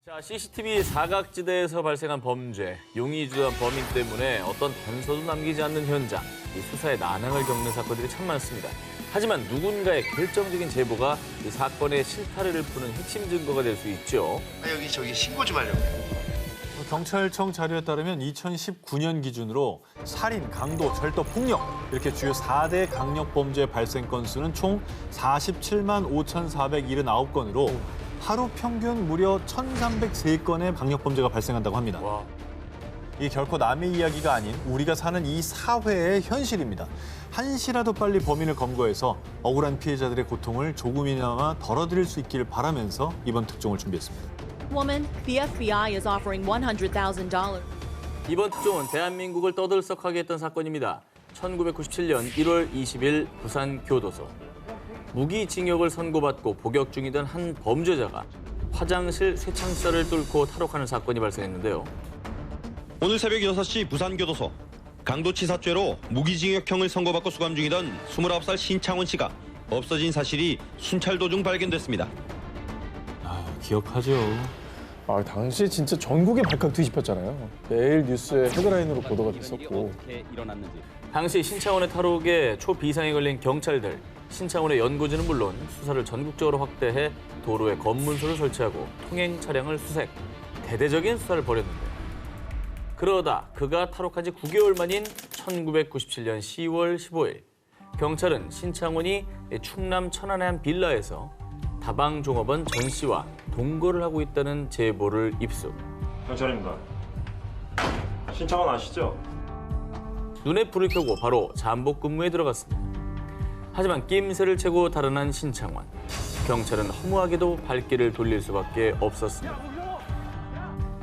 자, CCTV 사각지대에서 발생한 범죄, 용의주한 범인 때문에 어떤 단서도 남기지 않는 현장, 이 수사에 난항을 겪는 사건들이 참 많습니다. 하지만 누군가의 결정적인 제보가 이 사건의 실타래를 푸는 핵심 증거가 될 수 있죠. 저기 신고 좀 하려고. 경찰청 자료에 따르면 2019년 기준으로 살인, 강도, 절도, 폭력 이렇게 주요 4대 강력범죄 발생 건수는 총 47만 5,479건으로 하루 평균 무려 1,303건의 강력범죄가 발생한다고 합니다. 와. 이게 결코 남의 이야기가 아닌 우리가 사는 이 사회의 현실입니다. 한시라도 빨리 범인을 검거해서 억울한 피해자들의 고통을 조금이나마 덜어드릴 수 있길 바라면서 이번 특종을 준비했습니다. Woman, the FBI is offering $100,000. 이번 특종은 대한민국을 떠들썩하게 했던 사건입니다. 1997년 1월 20일 부산 교도소. 무기징역을 선고받고 복역 중이던 한 범죄자가 화장실 쇠창살을 뚫고 탈옥하는 사건이 발생했는데요. 오늘 새벽 6시 부산교도소. 강도치사죄로 무기징역형을 선고받고 수감 중이던 29살 신창원 씨가 없어진 사실이 순찰 도중 발견됐습니다. 기억하죠. 당시 진짜 전국에 발칵 뒤집혔잖아요. 매일 뉴스에 헤드라인으로 보도가 됐었고. 당시 신창원의 탈옥에 초비상에 걸린 경찰들, 신창원의 연고지는 물론 수사를 전국적으로 확대해 도로에 검문소를 설치하고 통행 차량을 수색, 대대적인 수사를 벌였는데 그러다 그가 탈옥한 지 9개월 만인 1997년 10월 15일 경찰은 신창원이 충남 천안의 한 빌라에서 다방 종업원 전 씨와 동거를 하고 있다는 제보를 입수. 경찰입니다. 신창원 아시죠? 눈에 불을 켜고 바로 잠복 근무에 들어갔습니다. 하지만 낌새를 채고 달아난 신창원. 경찰은 허무하게도 발길을 돌릴 수밖에 없었습니다.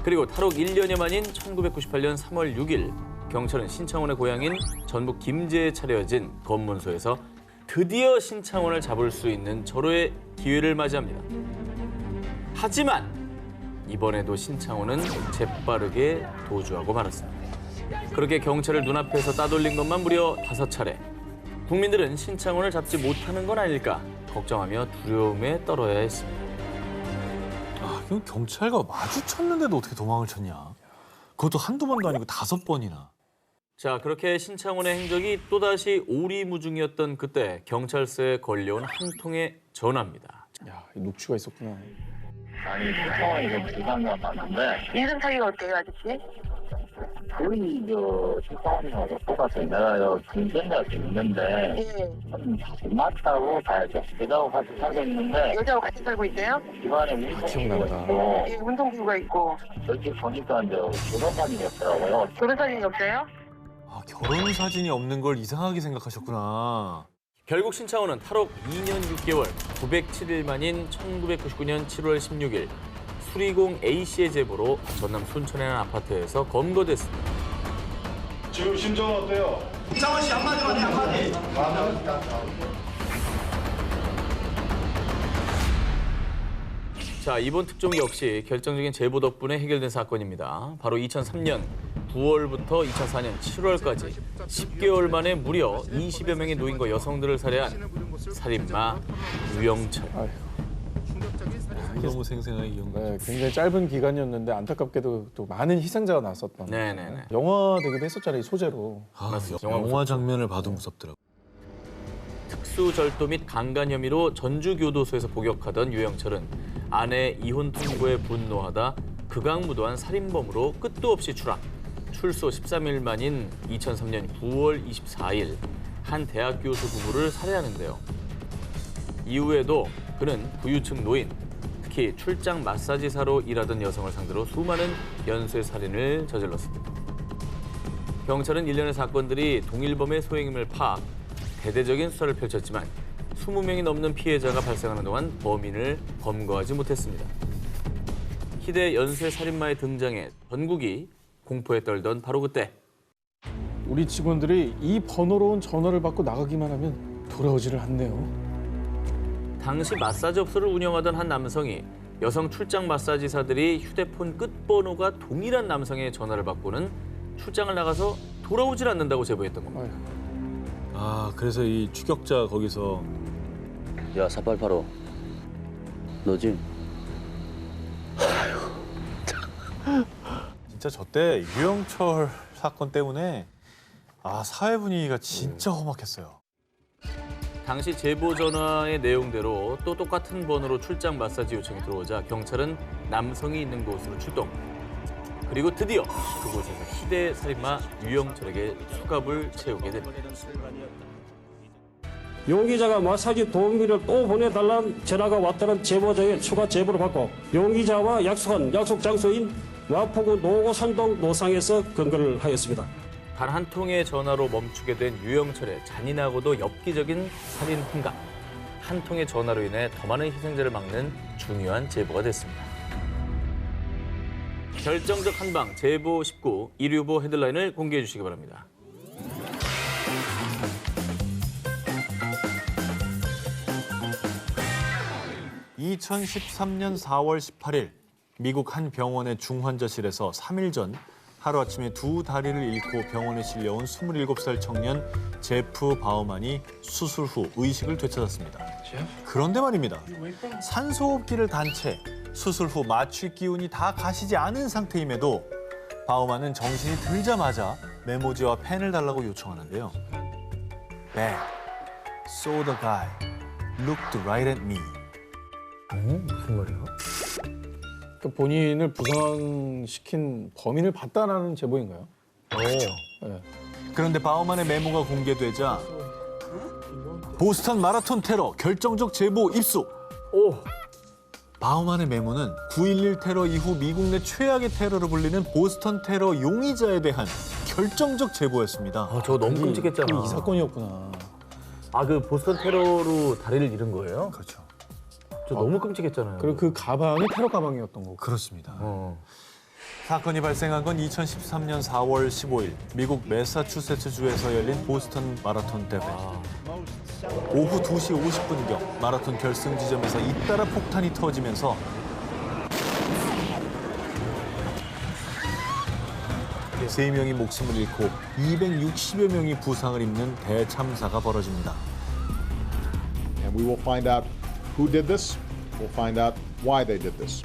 그리고 탈옥 1년여 만인 1998년 3월 6일 경찰은 신창원의 고향인 전북 김제에 차려진 검문소에서 드디어 신창원을 잡을 수 있는 절호의 기회를 맞이합니다. 하지만 이번에도 신창원은 재빠르게 도주하고 말았습니다. 그렇게 경찰을 눈앞에서 따돌린 것만 무려 5차례. 국민들은 신창원을 잡지 못하는 건 아닐까 걱정하며 두려움에 떨어야 했습니다. 이건 경찰과 마주쳤는데도 어떻게 도망을 쳤냐. 그것도 한두 번도 아니고 5번이나. 자, 그렇게 신창원의 행적이 또다시 오리무중이었던 그때 경찰서에 걸려온 한 통의 전화입니다. 이 녹취가 있었구나. 아니, 신청원이 좀 불가능한 맞는데. 인생 사기가 어때요, 아저씨? 거의 신청원이랑 똑같아요. 내가 경쟁자가 있는데, 예. 맞다고 봐야죠. 여자하고 같이 살고 있는데, 여자하고 같이 살고 있대요? 집안에 운동기구가 기억난다. 있고, 예, 운동기구가 있고. 여기 보니까 이제 결혼관이 없더라고요. 결혼 사진이 없어요? 결혼 사진이 없는 걸 이상하게 생각하셨구나. 결국 신창원은 탈옥 2년 6개월 907일 만인 1999년 7월 16일 수리공 A씨의 제보로 전남 순천의 한 아파트에서 검거됐습니다. 지금 심정은 어때요? 이창원 씨 한마디만 해, 한마디. 자, 이번 특종 역시 결정적인 제보 덕분에 해결된 사건입니다. 바로 2003년 9월부터 2004년 7월까지 10개월 만에 무려 20여 명의 노인과 여성들을 살해한 살인마 유영철. 너무 생생하게 기억나. 네, 굉장히 짧은 기간이었는데 안타깝게도 또 많은 희생자가 났었던. 네네네. 영화 되기도 했었잖아요, 이 소재로. 맞습니다. 영화 장면을 봐도 무섭더라고. 특수절도 및 강간 혐의로 전주교도소에서 복역하던 유영철은 아내 이혼 통보에 분노하다 극악무도한 살인범으로 끝도 없이 추락. 출소 13일 만인 2003년 9월 24일 한 대학 교수 부부를 살해하는데요. 이후에도 그는 부유층 노인, 특히 출장 마사지사로 일하던 여성을 상대로 수많은 연쇄 살인을 저질렀습니다. 경찰은 일련의 사건들이 동일범의 소행임을 파악, 대대적인 수사를 펼쳤지만 20명이 넘는 피해자가 발생하는 동안 범인을 검거하지 못했습니다. 희대 연쇄 살인마의 등장에 전국이 공포에 떨던 바로 그때 우리 직원들이 이 번호로 온 전화를 받고 나가기만 하면 돌아오지를 않네요. 당시 마사지 업소를 운영하던 한 남성이 여성 출장 마사지사들이 휴대폰 끝번호가 동일한 남성의 전화를 받고는 출장을 나가서 돌아오질 않는다고 제보했던 겁니다. 그래서 이 추격자 거기서 야, 4885. 너지? 진짜 저때 유영철 사건 때문에 사회 분위기가 진짜 험악했어요. 당시 제보 전화의 내용대로 또 똑같은 번호로 출장 마사지 요청이 들어오자 경찰은 남성이 있는 곳으로 출동. 그리고 드디어 그곳에서 희대 살인마 유영철에게 수갑을 채우게 됩니다. 용 기자가 마사지 도우미를 또 보내달라는 전화가 왔다는 제보자의 추가 제보를 받고 용 기자와 약속한 약속 장소인 마포구 노고산동 노상에서 근거를 하였습니다. 단 한 통의 전화로 멈추게 된 유영철의 잔인하고도 엽기적인 살인 행각. 한 통의 전화로 인해 더 많은 희생자를 막는 중요한 제보가 됐습니다. 결정적 한방 제보 19 1위 후보 헤드라인을 공개해 주시기 바랍니다. (2013년 4월 18일) 미국 한 병원의 중환자실에서 3일 전 하루아침에 두 다리를 잃고 병원에 실려온 27살 청년 제프 바우만이 수술 후 의식을 되찾았습니다. 그런데 말입니다. 산소호흡기를 단 채 수술 후 마취 기운이 다 가시지 않은 상태임에도 바우만은 정신이 들자마자 메모지와 펜을 달라고 요청하는데요. Bad. Saw the guy. Looked right at me. 무슨 말이야? 그러니까 본인을 부상시킨 범인을 봤다라는 제보인가요? 그렇죠. 네. 그런데 바우만의 메모가 공개되자 보스턴 마라톤 테러 결정적 제보 입수. 바우만의 메모는 9.11 테러 이후 미국 내 최악의 테러로 불리는 보스턴 테러 용의자에 대한 결정적 제보였습니다. 저거 너무 끔찍했잖아. 이 사건이었구나. 그 보스턴 테러로 다리를 잃은 거예요? 그렇죠. 저 너무 끔찍했잖아요. 그리고 그 가방이 테러 가방이었던 거고. 그렇습니다. 사건이 발생한 건 2013년 4월 15일 미국 매사추세츠주에서 열린 보스턴 마라톤 대회. 오후 2시 50분경 마라톤 결승 지점에서 잇따라 폭탄이 터지면서 세 명이 목숨을 잃고 260여 명이 부상을 입는 대참사가 벌어집니다. And we will find out who did this. We'll find out why they did this.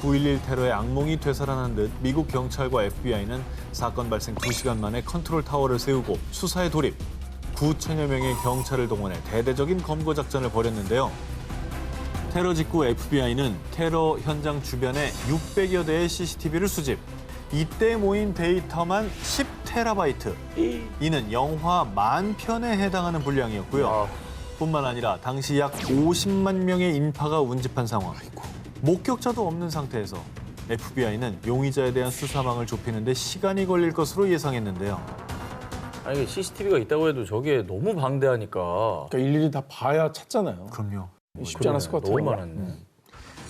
9.11 테러의 악몽이 되살아난 듯 미국 경찰과 FBI는 사건 발생 2시간 만에 컨트롤 타워를 세우고 수사에 돌입. 9천여 명의 경찰을 동원해 대대적인 검거 작전을 벌였는데요. 테러 직후 FBI는 테러 현장 주변에 600여 대의 CCTV를 수집. 이때 모인 데이터만 10테라바이트. 이는 영화 10,000편에 해당하는 분량이었고요. 뿐만 아니라 당시 약 50만 명의 인파가 운집한 상황. 목격자도 없는 상태에서 FBI는 용의자에 대한 수사망을 좁히는 데 시간이 걸릴 것으로 예상했는데요. 아니 CCTV가 있다고 해도 저게 너무 방대하니까. 그러니까 일일이 다 봐야 찾잖아요. 그럼요. 쉽지 않았을 것 같아요. 너무 많았네.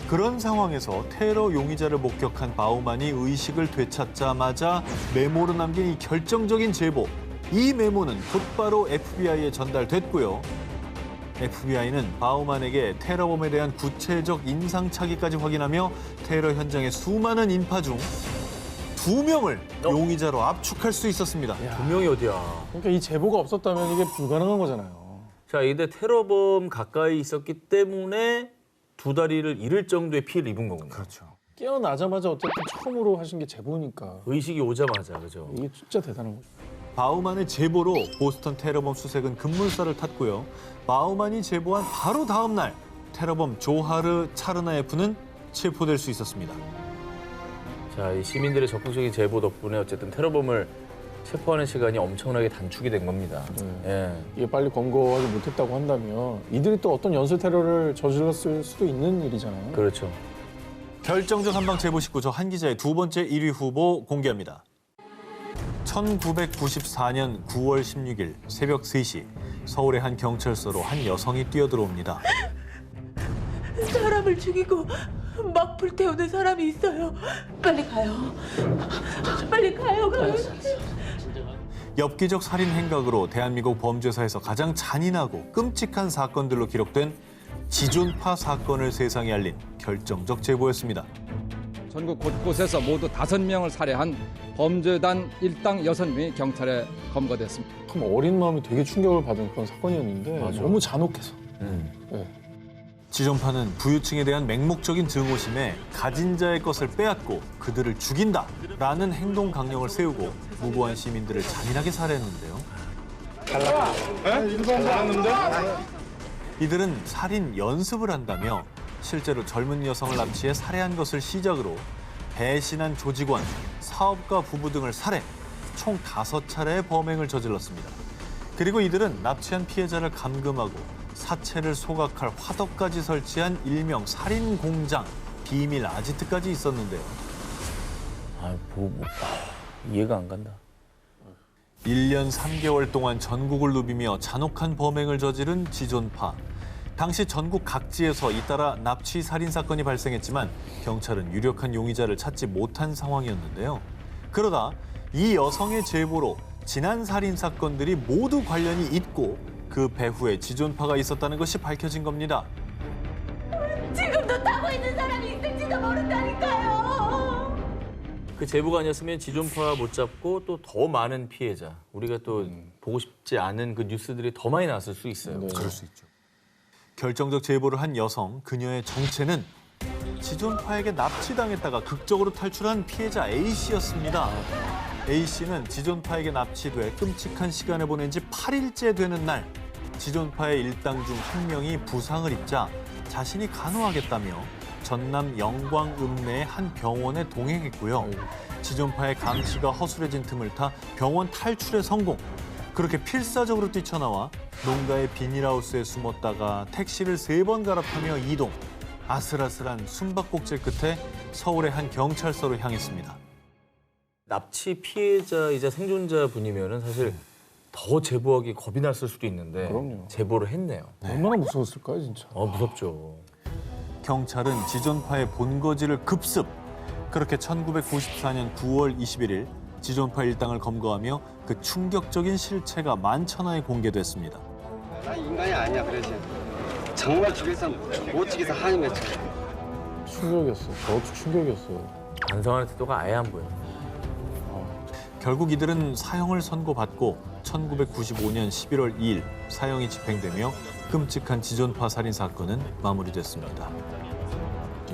그런 상황에서 테러 용의자를 목격한 바우만이 의식을 되찾자마자 메모로 남긴 이 결정적인 제보. 이 메모는 곧바로 FBI에 전달됐고요. FBI는 바우만에게 테러범에 대한 구체적 인상착의까지 확인하며 테러 현장의 수많은 인파 중 2명을 용의자로 압축할 수 있었습니다. 2명이 어디야? 그러니까 이 제보가 없었다면 이게 불가능한 거잖아요. 자, 근데 테러범 가까이 있었기 때문에 두 다리를 잃을 정도의 피해를 입은 거군요. 그렇죠. 깨어나자마자 어쨌든 처음으로 하신 게 제보니까. 의식이 오자마자, 그죠? 이게 진짜 대단한 거죠. 바우만의 제보로 보스턴 테러범 수색은 급물살을 탔고요. 바우만이 제보한 바로 다음 날 테러범 조하르 차르나예프는 체포될 수 있었습니다. 자, 이 시민들의 적극적인 제보 덕분에 어쨌든 테러범을 체포하는 시간이 엄청나게 단축이 된 겁니다. 예. 이게 빨리 검거하지 못했다고 한다면 이들이 또 어떤 연쇄 테러를 저질렀을 수도 있는 일이잖아요. 그렇죠. 결정적 한방 제보 19, 저 한 기자의 두 번째 1위 후보 공개합니다. 1994년 9월 16일 새벽 3시 서울의 한 경찰서로 한 여성이 뛰어들어옵니다. 사람을 죽이고 막 불태우는 사람이 있어요. 빨리 가요. 빨리 가요. 엽기적 살인 행각으로 대한민국 범죄사에서 가장 잔인하고 끔찍한 사건들로 기록된 지존파 사건을 세상에 알린 결정적 제보였습니다. 전국 곳곳에서 모두 5명을 살해한 범죄단 일당 6명이 경찰에 검거됐습니다. 참 어린 마음이 되게 충격을 받은 그런 사건이었는데 맞아. 너무 잔혹해서. 네. 지존파는 부유층에 대한 맹목적인 증오심에 가진 자의 것을 빼앗고 그들을 죽인다라는 행동 강령을 세우고 무고한 시민들을 잔인하게 살해했는데요. 이들은 살인 연습을 한다며 실제로 젊은 여성을 납치해 살해한 것을 시작으로 배신한 조직원, 사업가 부부 등을 살해, 총 5차례의 범행을 저질렀습니다. 그리고 이들은 납치한 피해자를 감금하고 사체를 소각할 화덕까지 설치한 일명 살인 공장, 비밀 아지트까지 있었는데요. 이해가 안 간다. 1년 3개월 동안 전국을 누비며 잔혹한 범행을 저지른 지존파. 당시 전국 각지에서 잇따라 납치 살인 사건이 발생했지만 경찰은 유력한 용의자를 찾지 못한 상황이었는데요. 그러다 이 여성의 제보로 지난 살인 사건들이 모두 관련이 있고 그 배후에 지존파가 있었다는 것이 밝혀진 겁니다. 지금도 타고 있는 사람이 있을지도 모른다니까요. 그 제보가 아니었으면 지존파 못 잡고 또 더 많은 피해자, 우리가 또 보고 싶지 않은 그 뉴스들이 더 많이 나왔을 수 있어요. 그럴 수 있죠. 결정적 제보를 한 여성, 그녀의 정체는 지존파에게 납치당했다가 극적으로 탈출한 피해자 A씨였습니다. A씨는 지존파에게 납치돼 끔찍한 시간을 보낸 지 8일째 되는 날, 지존파의 일당 중 한 명이 부상을 입자 자신이 간호하겠다며 전남 영광읍 내의 한 병원에 동행했고요. 지존파의 감시가 허술해진 틈을 타 병원 탈출에 성공. 그렇게 필사적으로 뛰쳐나와 농가의 비닐하우스에 숨었다가 택시를 3번 갈아타며 이동. 아슬아슬한 숨바꼭질 끝에 서울의 한 경찰서로 향했습니다. 납치 피해자이자 생존자 분이면은 사실 더 제보하기 겁이 났을 수도 있는데 그럼요. 제보를 했네요. 얼마나 무서웠을까요, 진짜. 무섭죠. 경찰은 지존파의 본거지를 급습. 그렇게 1994년 9월 21일 지존파 일당을 검거하며 그 충격적인 실체가 만천하에 공개됐습니다. 난 인간이 아니야, 그러지. 정말 죽여서 못 죽여서 한이 맺혀. 충격이었어. 저도 충격이었어요. 반성하는 태도가 아예 안 보여. 결국 이들은 사형을 선고받고 1995년 11월 2일 사형이 집행되며 끔찍한 지존파 살인 사건은 마무리됐습니다.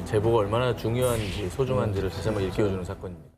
제보가 얼마나 중요한지 소중한지를 다시 한번 일깨워주는 사건입니다.